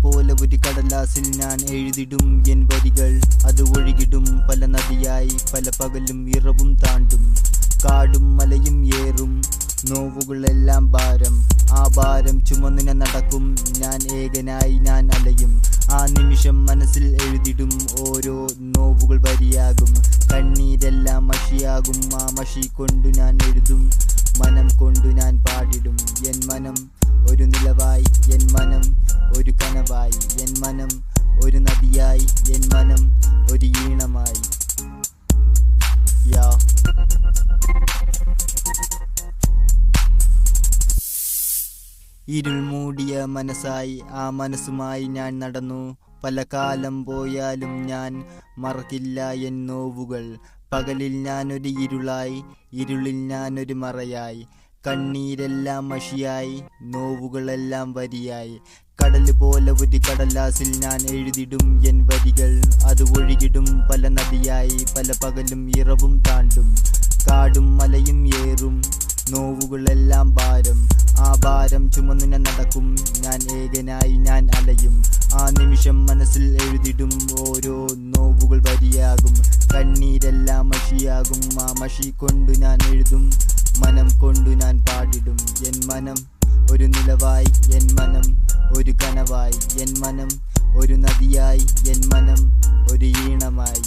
പോലെ ഒരു കടലാസിൽ ഞാൻ എഴുതിടും എൻ വരികൾ. അത് ഒഴുകിടും പല നദിയായി, പല പകലും ഇറവും താണ്ടും. കാടും മലയും ഏറും, നോവുകളെല്ലാം ഭാരം. ആ ഭാരം ചുമന്നിനെ നടക്കും ഞാൻ, ഏകനായി ഞാൻ അലയും. ആ നിമിഷം മനസ്സിൽ എഴുതിടും ഓരോ നോവുകൾ വരിയാകും. കണ്ണീരെല്ലാം മഷിയാകും, ആ മഷി കൊണ്ടു ഞാൻ എഴുതും. മനം കൊണ്ടു ഞാൻ പാടിടും. എൻ മനം ഒരു നിലവായി, എൻ മനം ഒരു കനവായി, എൻ മനം ഒരു നദിയായി, എൻ മനം ഒരു ഈണമായി. ഇരുൾ മൂടിയ മനസ്സായി ആ മനസ്സുമായി ഞാൻ നടന്നു. പല കാലം പോയാലും ഞാൻ മറക്കില്ല എൻ നോവുകൾ. പകലിൽ ഞാനൊരു ഇരുളായി, ഇരുളിൽ ഞാനൊരു മറയായി. കണ്ണീരെല്ലാം മഷിയായി, നോവുകളെല്ലാം വരിയായി. കടല് പോലെ ഒരു കടലാസിൽ ഞാൻ എഴുതിടും എൻ വരികൾ. അത് ഒഴുകിടും പല നദിയായി, പല പകലും ഇറവും താണ്ടും. കാടും മലയും ഏറും, നോവുകളെല്ലാം ഭാരം. ആ ഭാരം ചുമന്നിനെ നടക്കും ഞാൻ, ഏകനായി ഞാൻ അലയും. ആ നിമിഷം മനസ്സിൽ എഴുതിടും ഓരോ നോവുകൾ വരിയാകും. കണ്ണീരെല്ലാം മഷിയാകും, ആ മഷി കൊണ്ടു ഞാൻ എഴുതും. മനം കൊണ്ടു ഞാൻ പാടിടും. എൻ മനം ഒരു നിലവായി, എൻ മനം ഒരു കനവായി, എൻ മനം ഒരു നദിയായി, എൻ മനം ഒരു ഈണമായി.